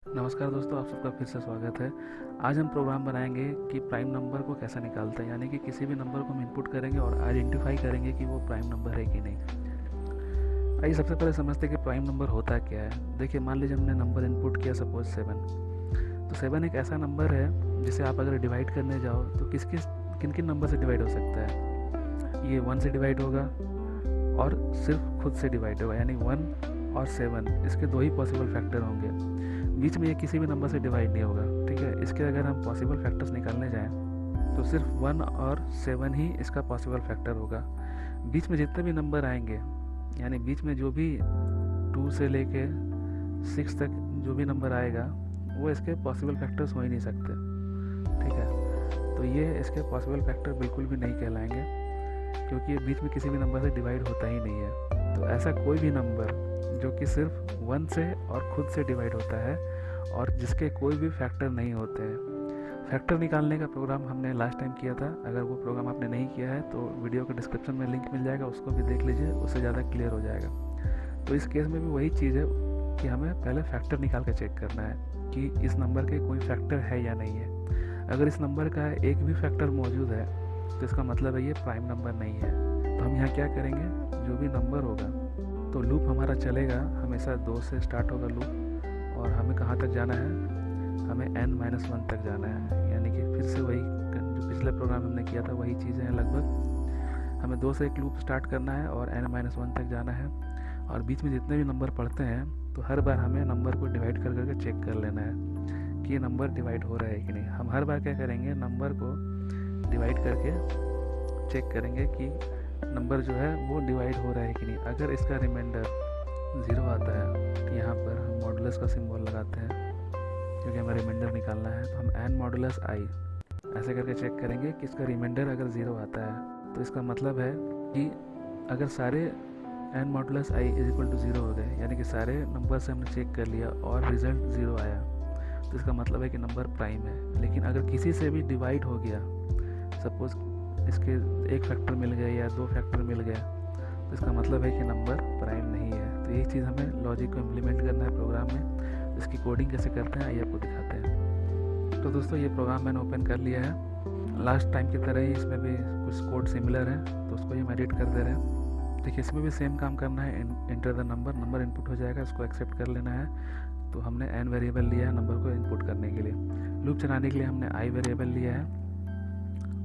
नमस्कार दोस्तों, आप सबका फिर से स्वागत है। आज हम प्रोग्राम बनाएंगे कि प्राइम नंबर को कैसे निकालते हैं, यानी कि किसी भी नंबर को हम इनपुट करेंगे और आइडेंटिफाई करेंगे कि वो प्राइम नंबर है कि नहीं। आइए सबसे पहले समझते हैं कि प्राइम नंबर होता क्या है। देखिए, मान लीजिए हमने नंबर इनपुट किया सपोज 7, तो 7 एक ऐसा नंबर है जिसे आप अगर डिवाइड करने जाओ तो किन किन नंबर से डिवाइड हो सकता है। ये 1 से डिवाइड होगा और सिर्फ खुद से डिवाइड होगा, यानी 1 और 7 इसके दो ही पॉसिबल फैक्टर होंगे। बीच में ये किसी भी नंबर से डिवाइड नहीं होगा। ठीक है, इसके अगर हम पॉसिबल फैक्टर्स निकालने जाएं तो सिर्फ 1 और 7 ही इसका पॉसिबल फैक्टर होगा। बीच में जितने भी नंबर आएंगे, यानी बीच में जो भी 2 से लेके 6 तक जो भी नंबर आएगा वो इसके पॉसिबल फैक्टर्स हो ही नहीं सकते। ठीक है, तो ये इसके पॉसिबल फैक्टर बिल्कुल भी नहीं कहलाएंगे, क्योंकि ये बीच में किसी भी नंबर से डिवाइड होता ही नहीं है। तो ऐसा कोई भी नंबर जो कि सिर्फ 1 से और खुद से डिवाइड होता है और जिसके कोई भी फैक्टर नहीं होते हैं। फैक्टर निकालने का प्रोग्राम हमने लास्ट टाइम किया था। अगर वो प्रोग्राम आपने नहीं किया है तो वीडियो के डिस्क्रिप्शन में लिंक मिल जाएगा, उसको भी देख लीजिए, उससे ज़्यादा क्लियर हो जाएगा। तो इस केस में भी वही चीज़ है कि हमें पहले फैक्टर निकाल के चेक करना है कि इस नंबर के कोई फैक्टर है या नहीं है। अगर इस नंबर का एक भी फैक्टर मौजूद है तो इसका मतलब है ये प्राइम नंबर नहीं है। तो हम यहाँ क्या करेंगे, जो भी नंबर होगा तो लूप हमारा चलेगा हमेशा 2 से स्टार्ट होगा लूप, और हमें कहाँ तक जाना है, हमें n-1 तक जाना है। यानी कि फिर से वही जो पिछले प्रोग्राम हमने किया था वही चीज़ें हैं लगभग। हमें 2 से एक लूप स्टार्ट करना है और n-1 तक जाना है, और बीच में जितने भी नंबर पढ़ते हैं तो हर बार हमें नंबर को डिवाइड कर करके चेक कर लेना है कि ये नंबर डिवाइड हो रहा है कि नहीं। हम हर बार क्या करेंगे, नंबर को डिवाइड करके चेक करेंगे कि नंबर जो है वो डिवाइड हो रहा है कि नहीं। अगर इसका रिमाइंडर 0 आता है तो यहाँ पर हम मॉडुलस का सिंबल लगाते हैं, क्योंकि हमें रिमाइंडर निकालना है। तो हम n मॉडुलस i ऐसे करके चेक करेंगे कि इसका रिमाइंडर अगर 0 आता है तो इसका मतलब है कि अगर सारे n मॉडुलस i = 0 हो गए, यानी कि सारे नंबर से हमने चेक कर लिया और रिजल्ट 0 आया, तो इसका मतलब है कि नंबर प्राइम है। लेकिन अगर किसी से भी डिवाइड हो गया, सपोज इसके एक फैक्टर मिल गया या 2 फैक्टर मिल गया, तो इसका मतलब है कि नंबर प्राइम नहीं है। तो यही चीज़ हमें लॉजिक को इम्प्लीमेंट करना है प्रोग्राम में। इसकी कोडिंग कैसे करते हैं आइए आपको दिखाते हैं। तो दोस्तों, ये प्रोग्राम मैंने ओपन कर लिया है। लास्ट टाइम की तरह ही इसमें भी कुछ कोड सिमिलर है, तो उसको ही हम एडिट कर दे रहे हैं। देखिए, इसमें भी सेम काम करना है। एंटर द नंबर इनपुट हो जाएगा, इसको एक्सेप्ट कर लेना है। तो हमने n वेरिएबल लिया है नंबर को इनपुट करने के लिए। लूप चलाने के लिए हमने i वेरिएबल लिया है,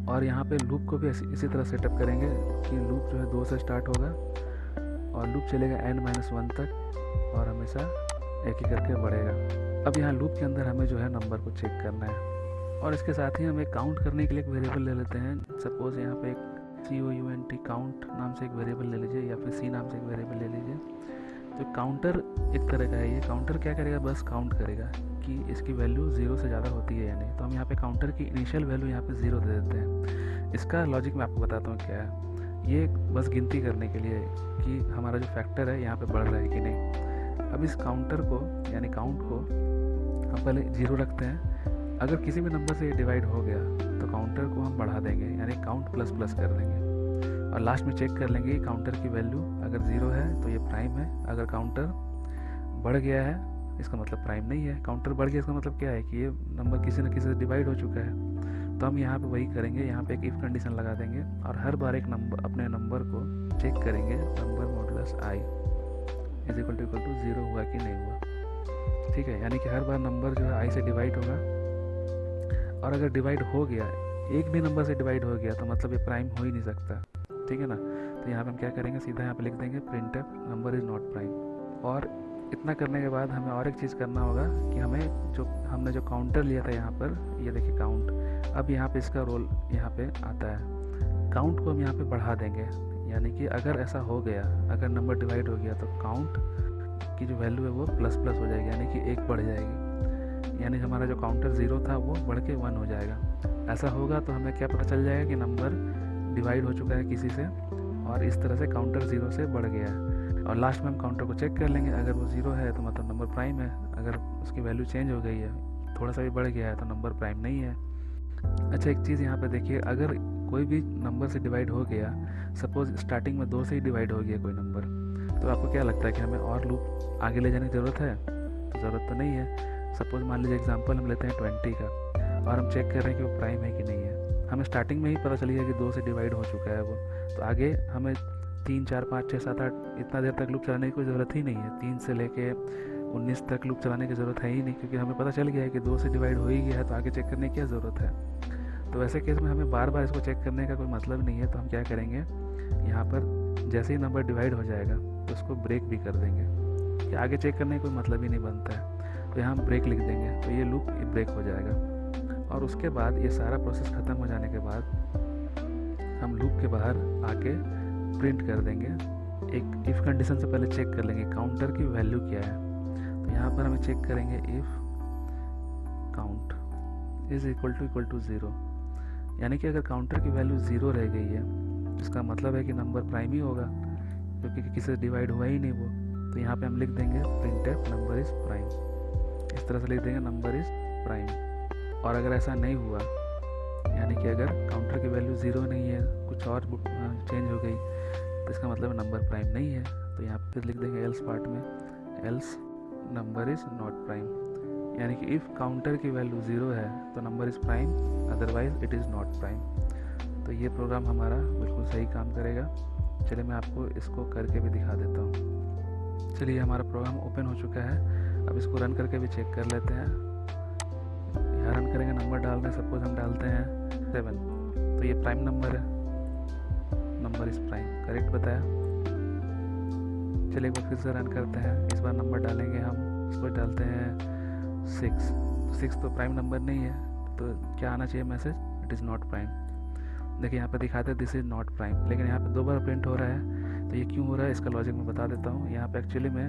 और यहाँ पे लूप को भी इसी तरह सेटअप करेंगे कि लूप जो है 2 से स्टार्ट होगा और लूप चलेगा n-1 तक और हमेशा एक ही करके बढ़ेगा। अब यहाँ लूप के अंदर हमें जो है नंबर को चेक करना है, और इसके साथ ही हम एक काउंट करने के लिए एक वेरिएबल ले लेते हैं। सपोज यहाँ पे एक count काउंट नाम से एक वेरिएबल ले लीजिए, या फिर c नाम से एक वेरिएबल ले लीजिए। तो काउंटर एक तरह का है। ये काउंटर क्या करेगा, बस काउंट करेगा कि इसकी वैल्यू 0 से ज़्यादा होती है या नहीं। तो हम यहाँ पे काउंटर की इनिशियल वैल्यू यहाँ पे 0 दे देते हैं। इसका लॉजिक मैं आपको बताता हूँ क्या है। ये बस गिनती करने के लिए कि हमारा जो फैक्टर है यहाँ पे बढ़ रहा है कि नहीं। अब इस काउंटर को यानी काउंट को हम पहले 0 रखते हैं। अगर किसी भी नंबर से ये डिवाइड हो गया तो काउंटर को हम बढ़ा देंगे, यानी काउंट प्लस कर देंगे, और लास्ट में चेक कर लेंगे कि काउंटर की वैल्यू अगर 0 है तो ये प्राइम है। अगर काउंटर बढ़ गया है इसका मतलब प्राइम नहीं है। काउंटर बढ़ गया इसका मतलब क्या है कि ये नंबर किसी न किसी से डिवाइड हो चुका है। तो हम यहाँ पे वही करेंगे, यहाँ पे एक इफ कंडीशन लगा देंगे और हर बार एक नंबर अपने नंबर को चेक करेंगे, नंबर मॉडुलस i = 0 हुआ कि नहीं हुआ। ठीक है, यानी कि हर बार नंबर जो है i से डिवाइड होगा, और अगर डिवाइड हो गया, एक भी नंबर से डिवाइड हो गया, तो मतलब ये प्राइम हो ही नहीं सकता। ठीक है ना। तो यहाँ पे हम क्या करेंगे, सीधा यहाँ पे लिख देंगे printf number is not prime. और इतना करने के बाद हमें और एक चीज़ करना होगा कि हमने जो काउंटर लिया था यहाँ पर, ये देखिए काउंट, अब यहाँ पे इसका रोल यहाँ पे आता है। काउंट को हम यहाँ पे बढ़ा देंगे, यानी कि अगर ऐसा हो गया, अगर नंबर डिवाइड हो गया तो काउंट की जो वैल्यू है वो प्लस हो जाएगी, यानी कि 1 बढ़ जाएगी। यानी हमारा जो काउंटर 0 था वो बढ़ के 1 हो जाएगा। ऐसा होगा तो हमें क्या पता चल जाएगा कि नंबर डिवाइड हो चुका है किसी से, और इस तरह से काउंटर 0 से बढ़ गया है। और लास्ट में हम काउंटर को चेक कर लेंगे, अगर वो 0 है तो मतलब नंबर प्राइम है। अगर उसकी वैल्यू चेंज हो गई है, थोड़ा सा भी बढ़ गया है, तो नंबर प्राइम नहीं है। अच्छा, एक चीज़ यहाँ पे देखिए, अगर कोई भी नंबर से डिवाइड हो गया, सपोज स्टार्टिंग में 2 से ही डिवाइड हो गया कोई नंबर, तो आपको क्या लगता है कि हमें और लूप आगे ले जाने की ज़रूरत है? तो ज़रूरत तो नहीं है। सपोज मान लीजिए एग्जांपल हम लेते हैं 20 का, और हम चेक कर रहे हैं कि वो प्राइम है कि नहीं है। हमें स्टार्टिंग में ही पता चल गया कि 2 से डिवाइड हो चुका है वो, तो आगे हमें 3, 4, 5, 6, 7, 8 इतना देर तक लूप चलाने की कोई ज़रूरत ही नहीं है। 3 से लेके 19 तक लूप चलाने की ज़रूरत है ही नहीं, क्योंकि हमें पता चल गया है कि 2 से डिवाइड हो ही गया है, तो आगे चेक करने की क्या ज़रूरत है। तो वैसे केस में हमें बार बार इसको चेक करने का कोई मतलब नहीं है, तो हम क्या करेंगे, यहाँ पर जैसे ही नंबर डिवाइड हो जाएगा तो उसको ब्रेक भी कर देंगे, कि आगे चेक करने का कोई मतलब ही नहीं बनता है। तो यहाँ हम ब्रेक लिख देंगे, तो ये लूप ब्रेक हो जाएगा। और उसके बाद ये सारा प्रोसेस ख़त्म हो जाने के बाद हम लूप के बाहर आके प्रिंट कर देंगे। एक इफ़ कंडीशन से पहले चेक कर लेंगे काउंटर की वैल्यू क्या है। तो यहाँ पर हमें चेक करेंगे if count is equal to 0, यानी कि अगर काउंटर की वैल्यू 0 रह गई है, इसका मतलब है कि नंबर प्राइम ही होगा, क्योंकि किसी से डिवाइड हुआ ही नहीं वो। तो यहाँ पे हम लिख देंगे printf नंबर इज़ प्राइम, इस तरह से लिख देंगे नंबर इज़ प्राइम। और अगर ऐसा नहीं हुआ, यानी कि अगर काउंटर की वैल्यू 0 नहीं है, कुछ और चेंज हो गई, तो इसका मतलब नंबर प्राइम नहीं है। तो यहाँ पे लिख देंगे एल्स पार्ट में, else number is not prime, यानी कि इफ़ काउंटर की वैल्यू 0 है तो number is prime, otherwise it is not prime. तो ये प्रोग्राम हमारा बिल्कुल सही काम करेगा। चलिए मैं आपको इसको करके भी दिखा देता हूँ। चलिए हमारा प्रोग्राम ओपन हो चुका है, अब इसको रन करके भी चेक कर लेते हैं। यहाँ रन करेंगे, नंबर डाल रहे हैं, सपोज हम डालते हैं 7, तो ये प्राइम नंबर है, नंबर इज़ प्राइम, करेक्ट बताया। चलिए एक बार फिर से रन करते हैं, इस बार नंबर डालेंगे हम, इसको डालते हैं 6, 6 तो प्राइम नंबर नहीं है, तो क्या आना चाहिए message, it is not prime. देखिए यहाँ पे दिखाते हैं दिस इज़ नॉट प्राइम, लेकिन यहाँ पे 2 बार प्रिंट हो रहा है। तो ये क्यों हो रहा है, इसका लॉजिक मैं बता देता हूँ। यहाँ पे एक्चुअली में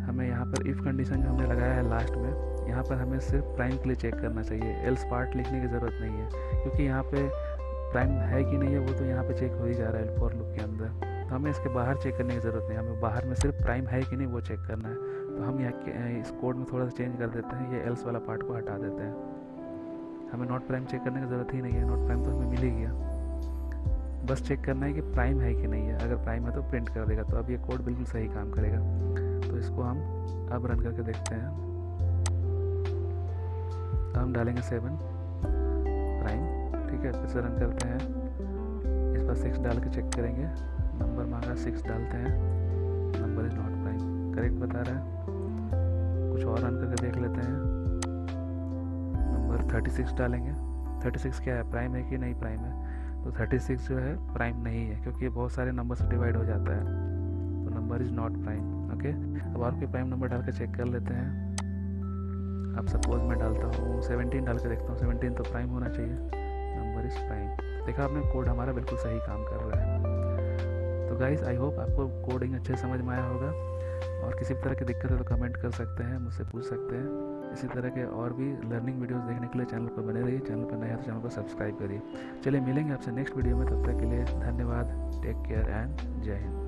हमें यहाँ पर इफ़ कंडीशन जो हमने लगाया है लास्ट में, यहाँ पर हमें सिर्फ प्राइम के लिए चेक करना चाहिए, एल्स पार्ट लिखने की ज़रूरत नहीं है, क्योंकि यहाँ पे प्राइम है कि नहीं है वो तो यहाँ पे चेक हो ही जा रहा है फॉर लूप के अंदर। तो हमें इसके बाहर चेक करने की ज़रूरत नहीं, हमें बाहर में सिर्फ प्राइम है कि नहीं वो चेक करना है। तो हम यहाँ इस कोड में थोड़ा सा चेंज कर देते हैं, ये एल्स वाला पार्ट को हटा देते हैं। हमें नॉट प्राइम चेक करने की ज़रूरत ही नहीं है, नॉट प्राइम तो हमें मिल ही गया। बस चेक करना है कि प्राइम है कि नहीं है, अगर प्राइम है तो प्रिंट कर देगा। तो अब ये कोड बिल्कुल सही काम करेगा। तो इसको हम अब रन करके देखते हैं। अब हम डालेंगे 7 प्राइम, ठीक है, फिर से रन करते हैं, इस पर 6 डाल के चेक करेंगे, नंबर मांगा 6 डालते हैं, number is not prime, correct बता रहा है। कुछ और रन करके देख लेते हैं, नंबर 36 डालेंगे, 36 क्या है, प्राइम है कि नहीं प्राइम है। तो 36 जो है प्राइम नहीं है, क्योंकि ये बहुत सारे नंबर से डिवाइड हो जाता है, तो number is not prime. Okay, अब और कोई प्राइम नंबर डाल के चेक कर लेते हैं। अब सपोज मैं डालता हूँ 17 डाल के देखता हूँ, 17 तो प्राइम होना चाहिए, नंबर इज़ प्राइम। देखा आपने, कोड हमारा बिल्कुल सही काम कर रहा है। तो गाइस आई होप आपको कोडिंग अच्छे समझ में आया होगा, और किसी भी तरह की दिक्कत है तो कमेंट कर सकते हैं, मुझसे पूछ सकते हैं। इसी तरह के और भी लर्निंग वीडियोस देखने के लिए चैनल पर बने रहिए, चैनल पर नए हैं तो चैनल को सब्सक्राइब करिए। चलिए मिलेंगे आपसे नेक्स्ट वीडियो में, तब तक के लिए धन्यवाद, टेक केयर एंड जय हिंद।